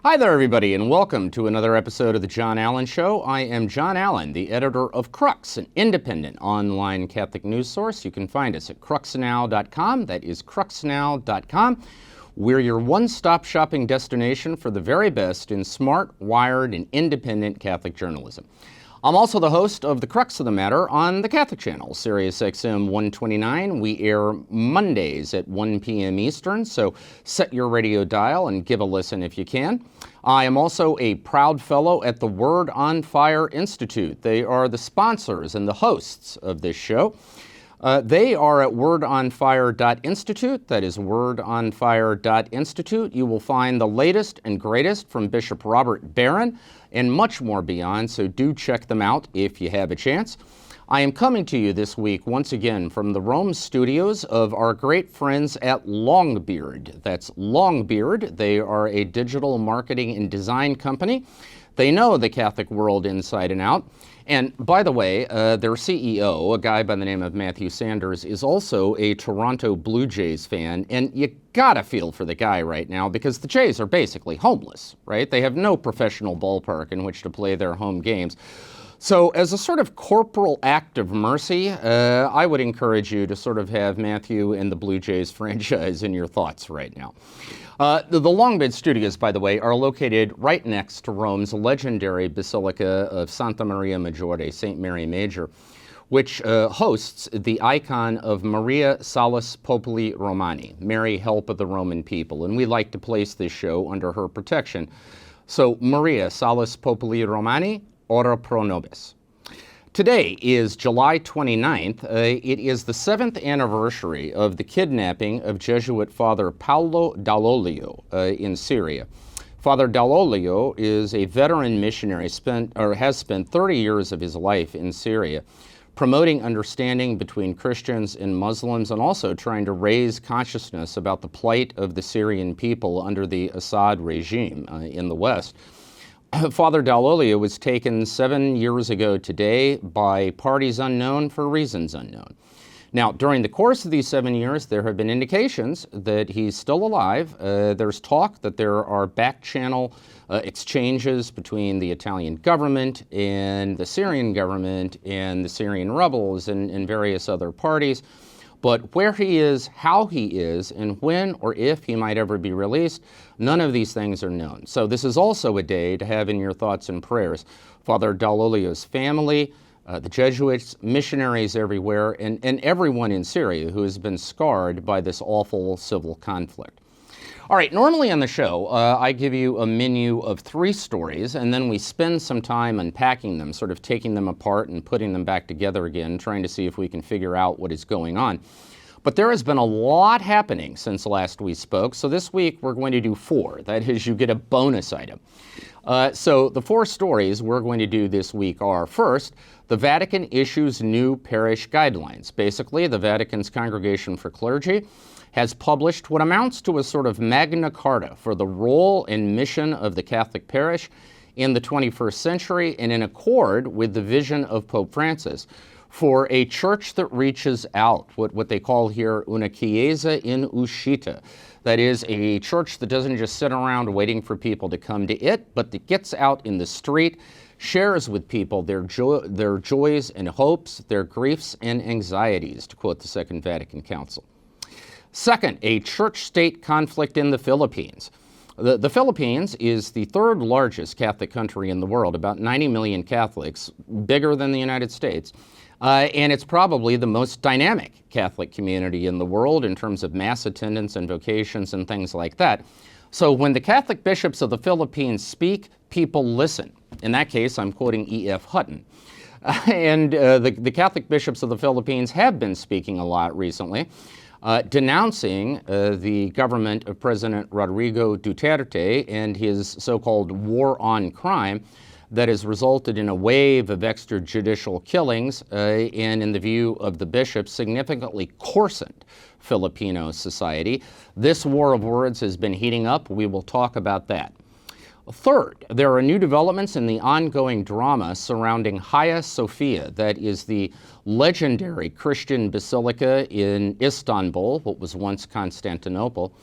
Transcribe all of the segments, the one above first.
Hi there, everybody, and welcome to another episode of The John Allen Show. I am John Allen, the editor of Crux, an independent online Catholic news source. You can find us at cruxnow.com. That is cruxnow.com. We're your one-stop shopping destination for the very best in smart, wired, and independent Catholic journalism. I'm also the host of The Crux of the Matter on the Catholic Channel, Sirius XM 129. We air Mondays at 1 p.m. Eastern, so set your radio dial and give a listen if you can. I am also a proud fellow at the Word on Fire Institute. They are the sponsors and the hosts of this show. They are at wordonfire.institute. That is wordonfire.institute. You will find the latest and greatest from Bishop Robert Barron and much more beyond, so do check them out if you have a chance. I am coming to you this week once again from the Rome studios of our great friends at Longbeard. That's Longbeard. They are a digital marketing and design company. They know the Catholic world inside and out. And by the way, their CEO, a guy by the name of Matthew Sanders, is also a Toronto Blue Jays fan. And you gotta feel for the guy right now because the Jays are basically homeless, right? They have no professional ballpark in which to play their home games. So as a sort of corporal act of mercy, I would encourage you to sort of have Matthew and the Blue Jays franchise in your thoughts right now. The Longbeard Studios, by the way, are located right next to Rome's legendary Basilica of Santa Maria Maggiore, St. Mary Major, which hosts the icon of Maria Salus Populi Romani, Mary, help of the Roman people. And we like to place this show under her protection. So Maria Salus Populi Romani, ora pro nobis. Today is July 29th. It is the 7th anniversary of the kidnapping of Jesuit Father Paolo Dall'Olio in Syria. Father Dall'Olio is a veteran missionary, has spent 30 years of his life in Syria, promoting understanding between Christians and Muslims and also trying to raise consciousness about the plight of the Syrian people under the Assad regime in the West. Father Dall'Olio was taken 7 years ago today by parties unknown for reasons unknown. Now, during the course of these 7 years, there have been indications that he's still alive. There's talk that there are back-channel exchanges between the Italian government and the Syrian government and the Syrian rebels and various other parties. But where he is, how he is, and when or if he might ever be released, none of these things are known. So this is also a day to have in your thoughts and prayers Father Dall'Olio's family, the Jesuits, missionaries everywhere, and everyone in Syria who has been scarred by this awful civil conflict. All right, normally on the show, I give you a menu of 3 stories, and then we spend some time unpacking them, sort of taking them apart and putting them back together again, trying to see if we can figure out what is going on. But there has been a lot happening since last we spoke, so this week we're going to do 4. That is, you get a bonus item. So the 4 stories we're going to do this week are, first, the Vatican issues new parish guidelines. Basically, the Vatican's Congregation for Clergy has published what amounts to a sort of Magna Carta for the role and mission of the Catholic parish in the 21st century and in accord with the vision of Pope Francis for a church that reaches out, what they call here una chiesa in uscita. That is, a church that doesn't just sit around waiting for people to come to it, but that gets out in the street, shares with people their joys and hopes, their griefs and anxieties, to quote the Second Vatican Council. Second, a church-state conflict in the Philippines. The Philippines is the 3rd largest Catholic country in the world, about 90 million Catholics, bigger than the United States. And it's probably the most dynamic Catholic community in the world in terms of mass attendance and vocations and things like that. So when the Catholic bishops of the Philippines speak, people listen. In that case, I'm quoting E.F. Hutton. And the Catholic bishops of the Philippines have been speaking a lot recently, denouncing the government of President Rodrigo Duterte and his so-called war on crime that has resulted in a wave of extrajudicial killings and, in the view of the bishops, significantly coarsened Filipino society. This war of words has been heating up. We will talk about that. Third, there are new developments in the ongoing drama surrounding Hagia Sophia. That is the legendary Christian basilica in Istanbul, what was once Constantinople.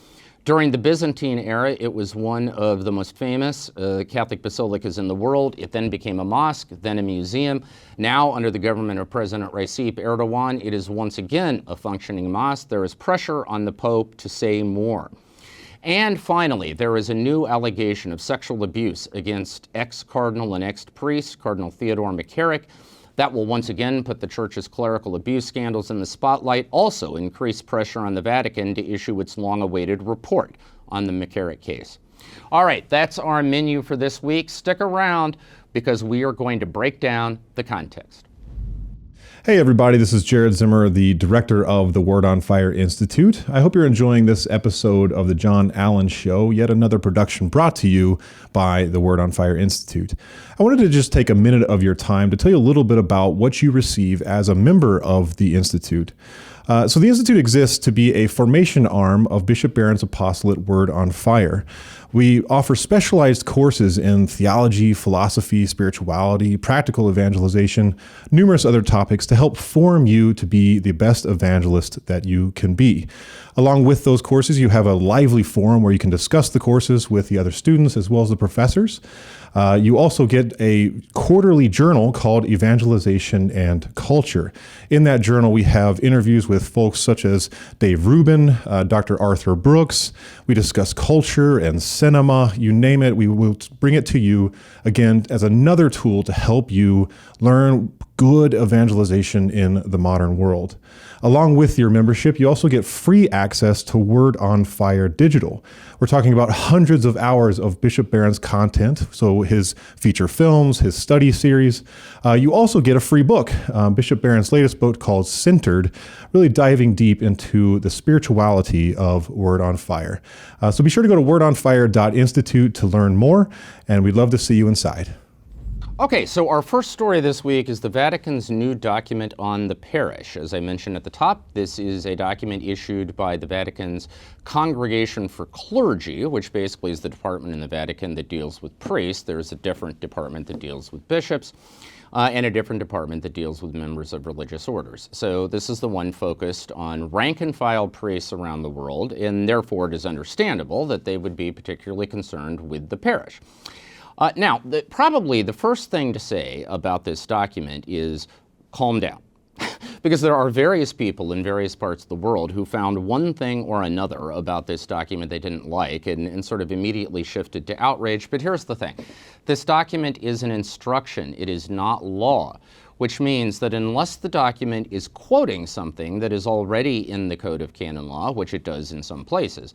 During the Byzantine era, it was one of the most famous Catholic basilicas in the world. It then became a mosque, then a museum. Now, under the government of President Recep Erdogan, it is once again a functioning mosque. There is pressure on the Pope to say more. And finally, there is a new allegation of sexual abuse against ex-cardinal and ex-priest, Cardinal Theodore McCarrick. That will once again put the Church's clerical abuse scandals in the spotlight, also increase pressure on the Vatican to issue its long-awaited report on the McCarrick case. All right, that's our menu for this week. Stick around because we are going to break down the context. Hey everybody, this is Jared Zimmer, the director of the Word on Fire Institute. I hope you're enjoying this episode of the John Allen Show, yet another production brought to you by the Word on Fire Institute. I wanted to just take a minute of your time to tell you a little bit about what you receive as a member of the Institute. So the Institute exists to be a formation arm of Bishop Barron's apostolate Word on Fire. We offer specialized courses in theology, philosophy, spirituality, practical evangelization, numerous other topics to help form you to be the best evangelist that you can be. Along with those courses, you have a lively forum where you can discuss the courses with the other students as well as the professors. You also get a quarterly journal called Evangelization and Culture. In that journal, we have interviews with folks such as Dave Rubin, Dr. Arthur Brooks. We discuss culture and cinema, you name it. We will bring it to you, again, as another tool to help you learn good evangelization in the modern world. Along with your membership, you also get free access to Word on Fire Digital. We're talking about hundreds of hours of Bishop Barron's content, so his feature films, his study series. You also get a free book, Bishop Barron's latest book called Centered, really diving deep into the spirituality of Word on Fire. So be sure to go to wordonfire.institute to learn more, and we'd love to see you inside. Okay, so our first story this week is the Vatican's new document on the parish. As I mentioned at the top, this is a document issued by the Vatican's Congregation for Clergy, which basically is the department in the Vatican that deals with priests. There's a different department that deals with bishops, and a different department that deals with members of religious orders. So this is the one focused on rank-and-file priests around the world, and therefore it is understandable that they would be particularly concerned with the parish. Now, probably the first thing to say about this document is calm down. Because there are various people in various parts of the world who found one thing or another about this document they didn't like and sort of immediately shifted to outrage. But here's the thing. This document is an instruction. It is not law, which means that unless the document is quoting something that is already in the Code of Canon Law, which it does in some places,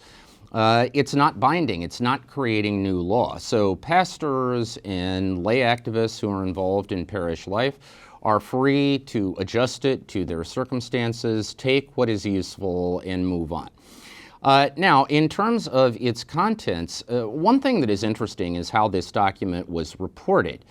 it's not binding. It's not creating new law. So pastors and lay activists who are involved in parish life are free to adjust it to their circumstances, take what is useful, and move on. Now, in terms of its contents, one thing that is interesting is how this document was reported.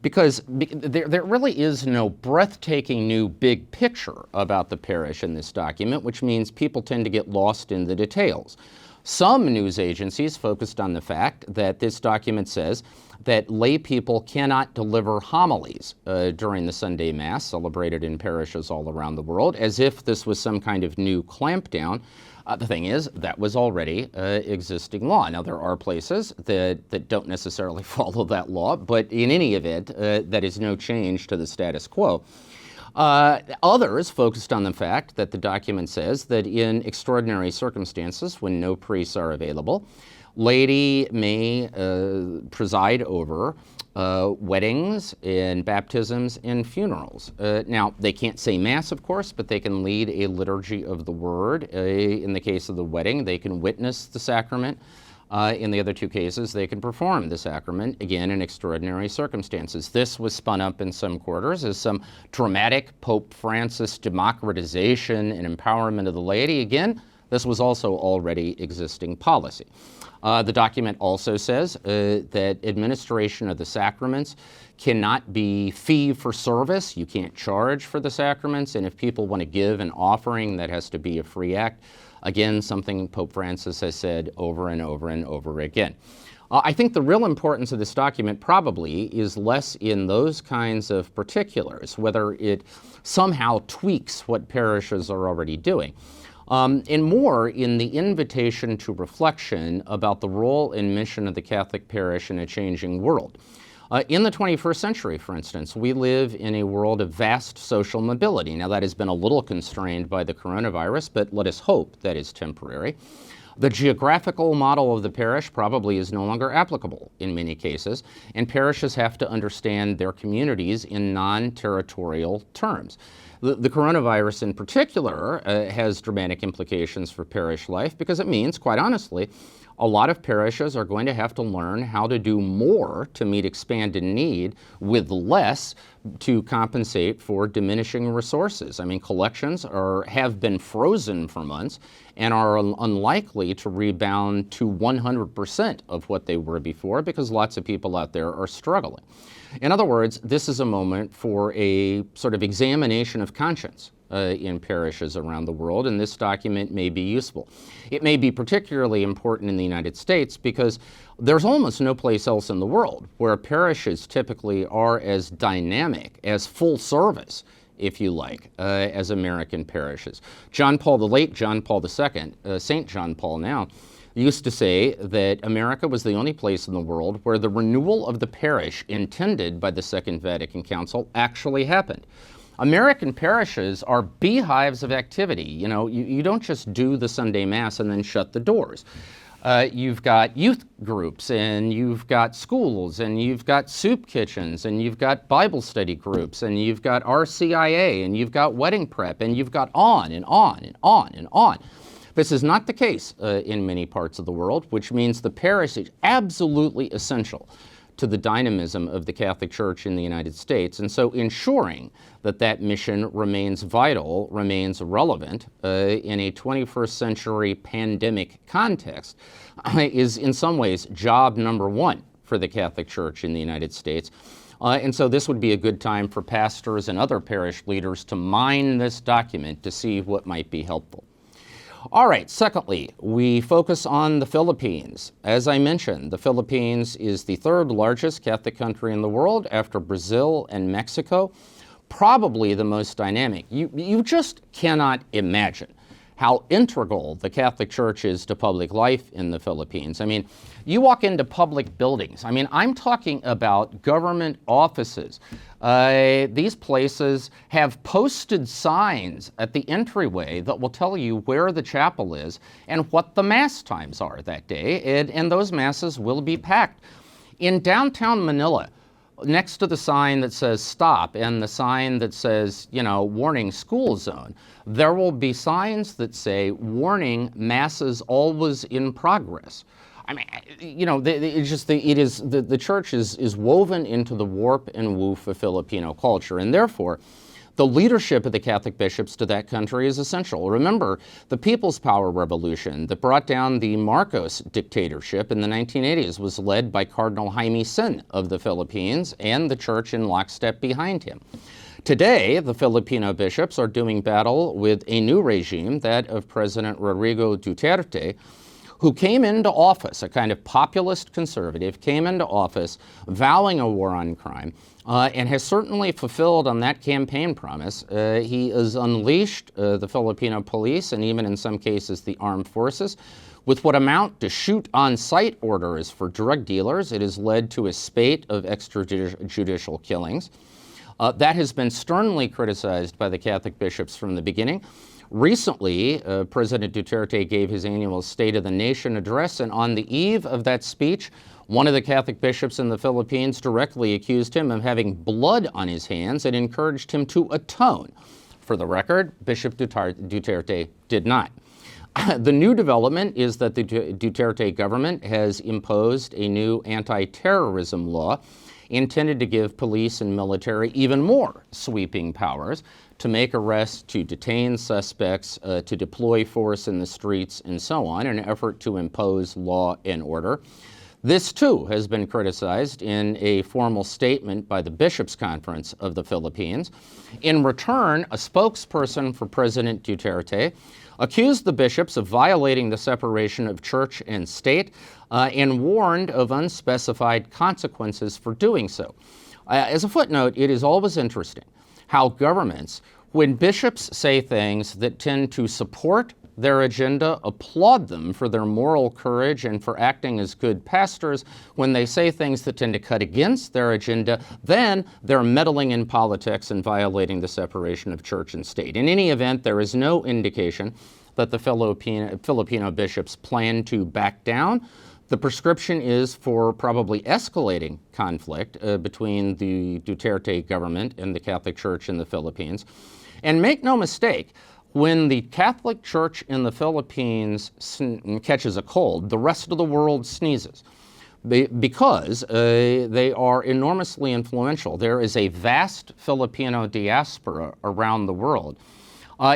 Because there really is no breathtaking new big picture about the parish in this document, which means people tend to get lost in the details. Some news agencies focused on the fact that this document says that lay people cannot deliver homilies during the Sunday Mass celebrated in parishes all around the world, as if this was some kind of new clampdown. The thing is, that was already existing law. Now, there are places that don't necessarily follow that law, but in any event, that is no change to the status quo. Others focused on the fact that the document says that in extraordinary circumstances, when no priests are available, laity may preside over weddings and baptisms and funerals. Now, they can't say Mass, of course, but they can lead a liturgy of the Word. In the case of the wedding, they can witness the sacrament. In the other two cases, they can perform the sacrament, again, in extraordinary circumstances. This was spun up in some quarters as some dramatic Pope Francis democratization and empowerment of the laity. Again, this was also already existing policy. The document also says that administration of the sacraments cannot be fee for service. You can't charge for the sacraments, and if people want to give an offering, that has to be a free act. Again, something Pope Francis has said over and over and over again. I think the real importance of this document probably is less in those kinds of particulars, whether it somehow tweaks what parishes are already doing. and more in the invitation to reflection about the role and mission of the Catholic parish in a changing world. In the 21st century, for instance, we live in a world of vast social mobility. Now, that has been a little constrained by the coronavirus, but let us hope that is temporary. The geographical model of the parish probably is no longer applicable in many cases, and parishes have to understand their communities in non-territorial terms. The coronavirus in particular has dramatic implications for parish life because it means, quite honestly, a lot of parishes are going to have to learn how to do more to meet expanded need with less to compensate for diminishing resources. I mean, collections have been frozen for months and are unlikely to rebound to 100% of what they were before because lots of people out there are struggling. In other words, this is a moment for a sort of examination of conscience in parishes around the world, and this document may be useful. It may be particularly important in the United States because there's almost no place else in the world where parishes typically are as dynamic, as full service, if you like, as American parishes. the late John Paul II, St. John Paul now, used to say that America was the only place in the world where the renewal of the parish intended by the Second Vatican Council actually happened. American parishes are beehives of activity. You know, you don't just do the Sunday Mass and then shut the doors. You've got youth groups, and you've got schools, and you've got soup kitchens, and you've got Bible study groups, and you've got RCIA, and you've got wedding prep, and you've got on and on and on and on. This is not the case in many parts of the world, which means the parish is absolutely essential to the dynamism of the Catholic Church in the United States. And so ensuring that that mission remains vital, remains relevant in a 21st century pandemic context is in some ways job number one for the Catholic Church in the United States. And so this would be a good time for pastors and other parish leaders to mine this document to see what might be helpful. All right, secondly, we focus on the Philippines. As I mentioned, the Philippines is the third largest Catholic country in the world after Brazil and Mexico, probably the most dynamic. You just cannot imagine how integral the Catholic Church is to public life in the Philippines. I mean, you walk into public buildings. I mean, I'm talking about government offices. These places have posted signs at the entryway that will tell you where the chapel is and what the Mass times are that day, and those Masses will be packed. In downtown Manila, next to the sign that says stop and the sign that says, warning school zone, there will be signs that say warning Masses always in progress. I mean, the church is woven into the warp and woof of Filipino culture, and therefore, the leadership of the Catholic bishops to that country is essential. Remember, the People's Power Revolution that brought down the Marcos dictatorship in the 1980s was led by Cardinal Jaime Sin of the Philippines and the church in lockstep behind him. Today, the Filipino bishops are doing battle with a new regime, that of President Rodrigo Duterte, who came into office, a kind of populist conservative, came into office vowing a war on crime, and has certainly fulfilled on that campaign promise. He has unleashed the Filipino police, and even in some cases the armed forces, with what amount to shoot-on-sight orders for drug dealers. It has led to a spate of extrajudicial killings. That has been sternly criticized by the Catholic bishops from the beginning. Recently, President Duterte gave his annual State of the Nation address, and on the eve of that speech, one of the Catholic bishops in the Philippines directly accused him of having blood on his hands and encouraged him to atone. For the record, Bishop Duterte did not. The new development is that the Duterte government has imposed a new anti-terrorism law intended to give police and military even more sweeping powers to make arrests, to detain suspects, to deploy force in the streets, and so on, in an effort to impose law and order. This, too, has been criticized in a formal statement by the Bishops' Conference of the Philippines. In return, a spokesperson for President Duterte accused the bishops of violating the separation of church and state and warned of unspecified consequences for doing so. As a footnote, it is always interesting how governments, when bishops say things that tend to support their agenda, applaud them for their moral courage and for acting as good pastors. When they say things that tend to cut against their agenda, then they're meddling in politics and violating the separation of church and state. In any event, there is no indication that the Filipino bishops plan to back down. The prescription is for probably escalating conflict between the Duterte government and the Catholic Church in the Philippines. And make no mistake, when the Catholic Church in the Philippines catches a cold, the rest of the world sneezes because they are enormously influential. There is a vast Filipino diaspora around the world.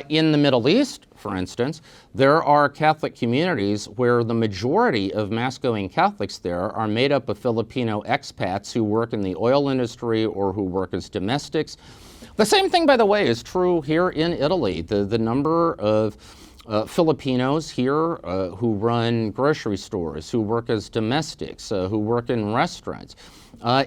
In the Middle East, for instance, there are Catholic communities where the majority of mass-going Catholics there are made up of Filipino expats who work in the oil industry or who work as domestics. The same thing, by the way, is true here in Italy. The number of Filipinos here who run grocery stores, who work as domestics, who work in restaurants,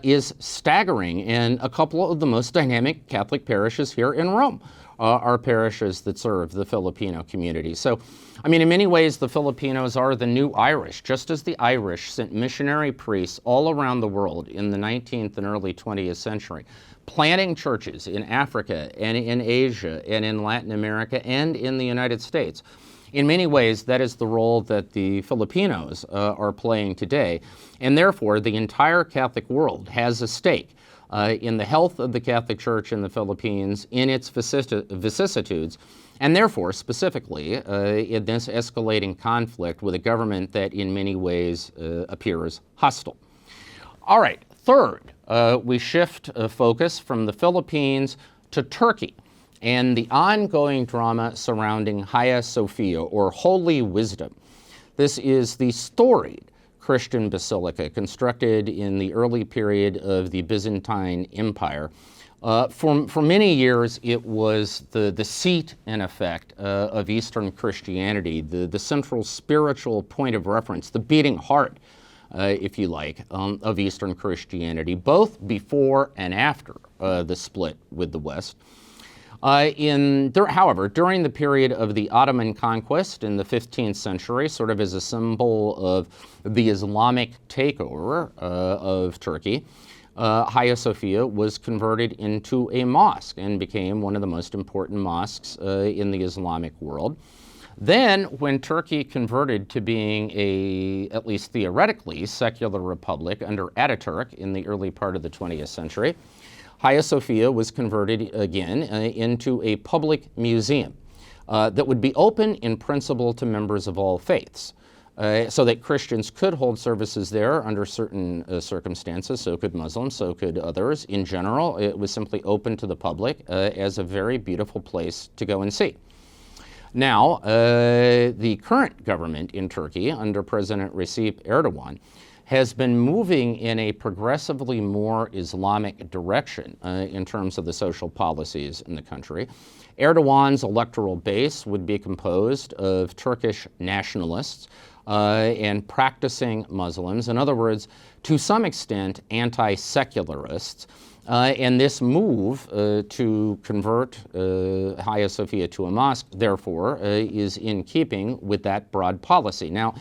is staggering. And a couple of the most dynamic Catholic parishes here in Rome are parishes that serve the Filipino community. So, I mean, in many ways, the Filipinos are the new Irish, just as the Irish sent missionary priests all around the world in the 19th and early 20th century, planting churches in Africa and in Asia and in Latin America and in the United States. In many ways, that is the role that the Filipinos are playing today, and therefore the entire Catholic world has a stake in the health of the Catholic Church in the Philippines, in its vicissitudes, and therefore specifically in this escalating conflict with a government that in many ways appears hostile. All right, third, we shift focus from the Philippines to Turkey and the ongoing drama surrounding Hagia Sophia, or Holy Wisdom. This is the storied Christian basilica constructed in the early period of the Byzantine Empire. For many years, it was the seat, in effect, of Eastern Christianity, the central spiritual point of reference, the beating heart, if you like, of Eastern Christianity, both before and after the split with the West. However, during the period of the Ottoman conquest in the 15th century, sort of as a symbol of the Islamic takeover of Turkey, Hagia Sophia was converted into a mosque and became one of the most important mosques in the Islamic world. Then, when Turkey converted to being at least theoretically, secular republic under Ataturk in the early part of the 20th century, Hagia Sophia was converted again into a public museum that would be open in principle to members of all faiths, so that Christians could hold services there under certain circumstances. So could Muslims, so could others. In general, it was simply open to the public as a very beautiful place to go and see. Now, the current government in Turkey, under President Recep Erdogan, has been moving in a progressively more Islamic direction in terms of the social policies in the country. Erdogan's electoral base would be composed of Turkish nationalists and practicing Muslims, in other words, to some extent, anti-secularists. And this move to convert Hagia Sophia to a mosque, therefore, is in keeping with that broad policy. Now,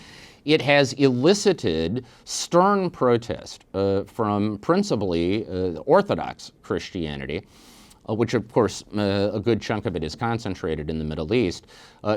it has elicited stern protest from principally Orthodox Christianity, which of course a good chunk of it is concentrated in the Middle East.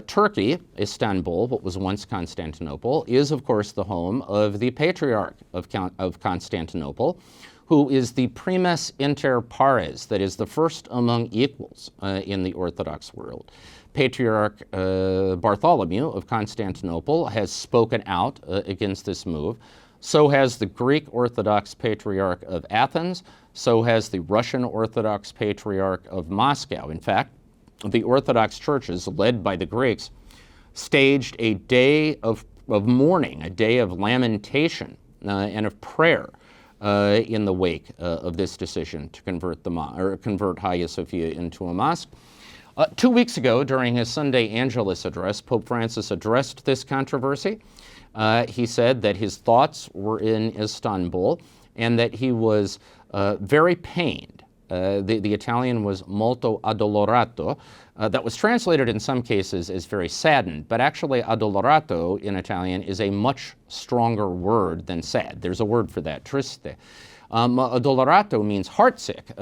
Turkey, Istanbul, what was once Constantinople, is of course the home of the Patriarch of Constantinople, who is the primus inter pares, that is the first among equals in the Orthodox world. Patriarch Bartholomew of Constantinople has spoken out against this move. So has the Greek Orthodox Patriarch of Athens. So has the Russian Orthodox Patriarch of Moscow. In fact, the Orthodox churches, led by the Greeks, staged a day of mourning, a day of lamentation and of prayer in the wake of this decision to convert Hagia Sophia into a mosque. 2 weeks ago, during his Sunday Angelus address, Pope Francis addressed this controversy. He said that his thoughts were in Istanbul and that he was very pained The Italian was molto addolorato. That was translated in some cases as very saddened, but actually addolorato in Italian is a much stronger word than sad. There's a word for that, triste. Addolorato means heartsick.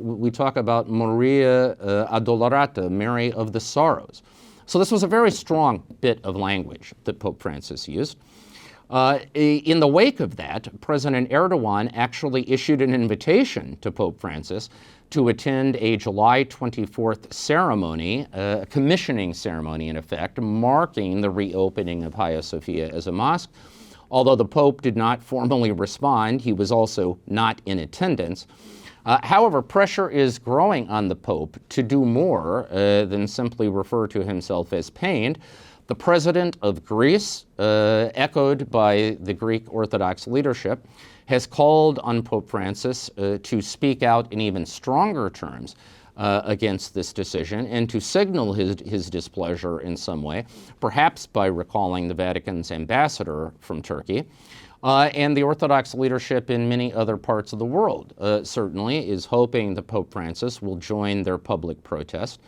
We talk about Maria addolorata, Mary of the Sorrows. So this was a very strong bit of language that Pope Francis used. In the wake of that, President Erdogan actually issued an invitation to Pope Francis to attend a July 24th ceremony, a commissioning ceremony in effect, marking the reopening of Hagia Sophia as a mosque. Although the Pope did not formally respond, he was also not in attendance. However, pressure is growing on the Pope to do more than simply refer to himself as pained. The president of Greece, echoed by the Greek Orthodox leadership, has called on Pope Francis to speak out in even stronger terms against this decision and to signal his displeasure in some way, perhaps by recalling the Vatican's ambassador from Turkey. And the Orthodox leadership in many other parts of the world certainly is hoping that Pope Francis will join their public protest.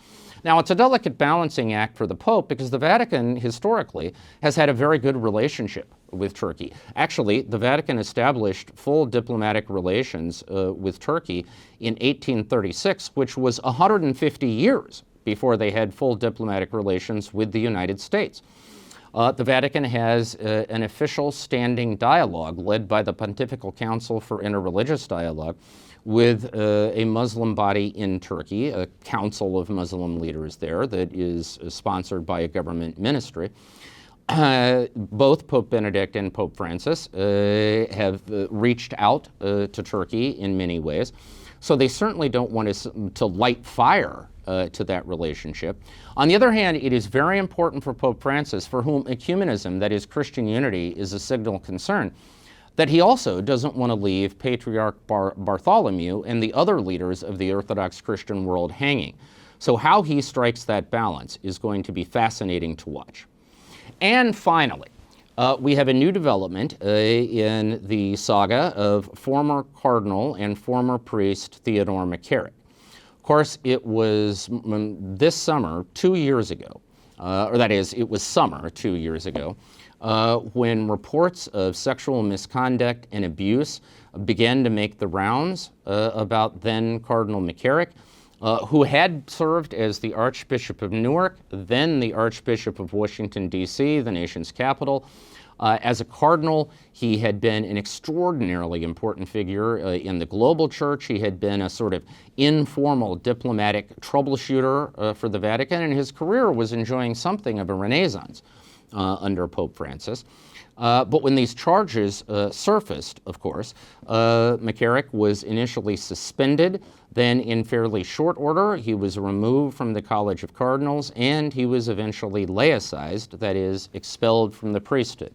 Now, it's a delicate balancing act for the Pope because the Vatican historically has had a very good relationship with Turkey. Actually, the Vatican established full diplomatic relations with Turkey in 1836, which was 150 years before they had full diplomatic relations with the United States. The Vatican has an official standing dialogue led by the Pontifical Council for Interreligious Dialogue with a Muslim body in Turkey, a council of Muslim leaders there that is sponsored by a government ministry. Both Pope Benedict and Pope Francis have reached out to Turkey in many ways. So they certainly don't want to light fire to that relationship. On the other hand, it is very important for Pope Francis, for whom ecumenism, that is Christian unity, is a signal concern, that he also doesn't want to leave Patriarch Bartholomew and the other leaders of the Orthodox Christian world hanging. So how he strikes that balance is going to be fascinating to watch. And finally, we have a new development in the saga of former cardinal and former priest Theodore McCarrick. Of course, it was this summer 2 years ago, or that is, it was summer 2 years ago, when reports of sexual misconduct and abuse began to make the rounds about then Cardinal McCarrick, who had served as the Archbishop of Newark, then the Archbishop of Washington, D.C., the nation's capital. As a cardinal, he had been an extraordinarily important figure in the global church. He had been a sort of informal diplomatic troubleshooter for the Vatican, and his career was enjoying something of a renaissance under Pope Francis. But when these charges surfaced, of course, McCarrick was initially suspended. Then, in fairly short order, he was removed from the College of Cardinals, and he was eventually laicized, that is, expelled from the priesthood.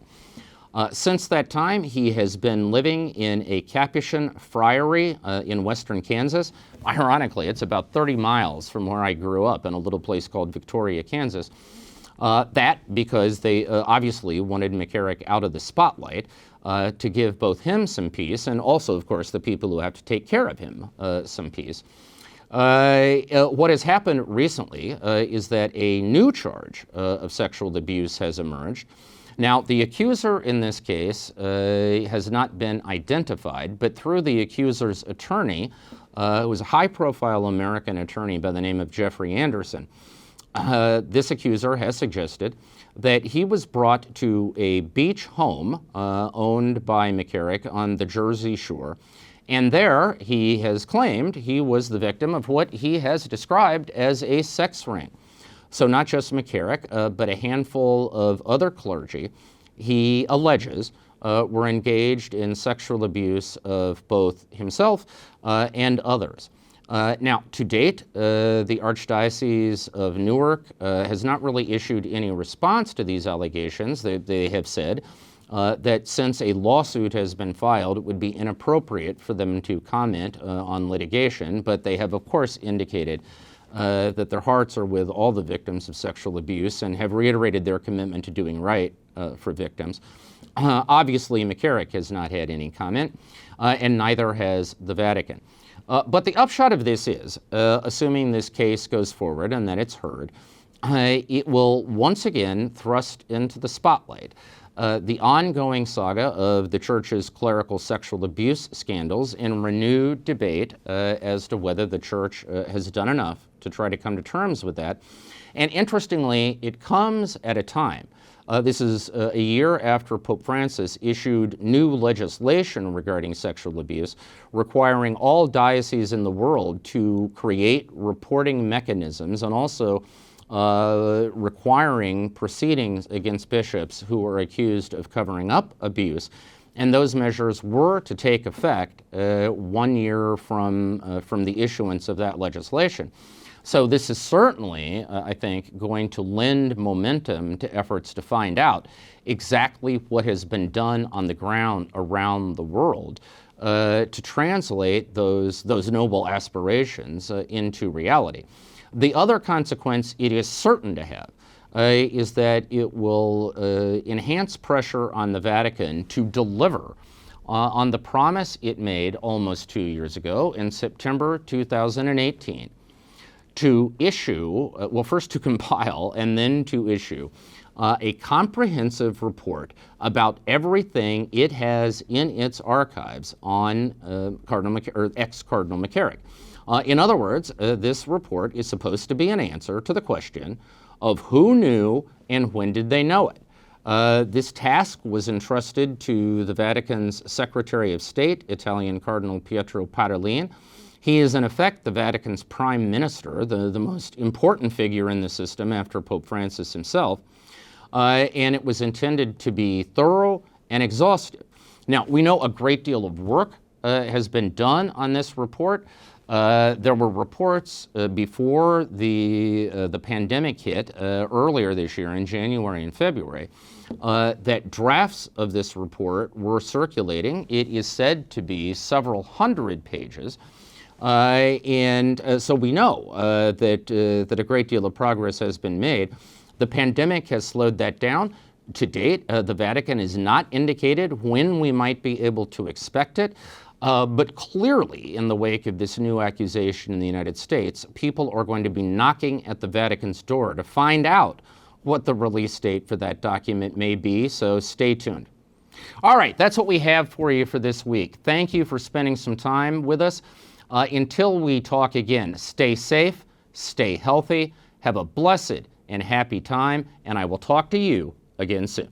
Since that time, he has been living in a Capuchin friary in western Kansas. Ironically, it's about 30 miles from where I grew up in a little place called Victoria, Kansas. That because they obviously wanted McCarrick out of the spotlight to give both him some peace and also, of course, the people who have to take care of him some peace. What has happened recently is that a new charge of sexual abuse has emerged. Now, the accuser in this case has not been identified, but through the accuser's attorney, who was a high-profile American attorney by the name of Jeffrey Anderson, this accuser has suggested that he was brought to a beach home owned by McCarrick on the Jersey Shore, and there he has claimed he was the victim of what he has described as a sex ring. So not just McCarrick, but a handful of other clergy, he alleges, were engaged in sexual abuse of both himself and others. Now, to date, the Archdiocese of Newark has not really issued any response to these allegations. They have said that since a lawsuit has been filed, it would be inappropriate for them to comment on litigation, but they have, of course, indicated that their hearts are with all the victims of sexual abuse and have reiterated their commitment to doing right for victims. Obviously, McCarrick has not had any comment, and neither has the Vatican. But the upshot of this is, assuming this case goes forward and that it's heard, it will once again thrust into the spotlight the ongoing saga of the Church's clerical sexual abuse scandals and renewed debate as to whether the Church has done enough to try to come to terms with that. And interestingly, it comes at a time. This is a year after Pope Francis issued new legislation regarding sexual abuse, requiring all dioceses in the world to create reporting mechanisms and also requiring proceedings against bishops who are accused of covering up abuse. And those measures were to take effect 1 year from the issuance of that legislation. So this is certainly, I think, going to lend momentum to efforts to find out exactly what has been done on the ground around the world to translate those noble aspirations into reality. The other consequence it is certain to have is that it will enhance pressure on the Vatican to deliver on the promise it made almost 2 years ago in September 2018 to issue, well, first to compile and then to issue a comprehensive report about everything it has in its archives on ex-Cardinal McCarrick. In other words, this report is supposed to be an answer to the question of who knew and when did they know it. This task was entrusted to the Vatican's Secretary of State, Italian Cardinal Pietro Parolin. He is, in effect, the Vatican's prime minister, the most important figure in the system after Pope Francis himself, and it was intended to be thorough and exhaustive. Now, we know a great deal of work has been done on this report. There were reports before the pandemic hit earlier this year in January and February that drafts of this report were circulating. It is said to be several hundred pages. So we know that a great deal of progress has been made. The pandemic has slowed that down. To date, the Vatican has not indicated when we might be able to expect it. But clearly, in the wake of this new accusation in the United States, people are going to be knocking at the Vatican's door to find out what the release date for that document may be, so stay tuned. All right, that's what we have for you for this week. Thank you for spending some time with us. Until we talk again, stay safe, stay healthy, have a blessed and happy time, and I will talk to you again soon.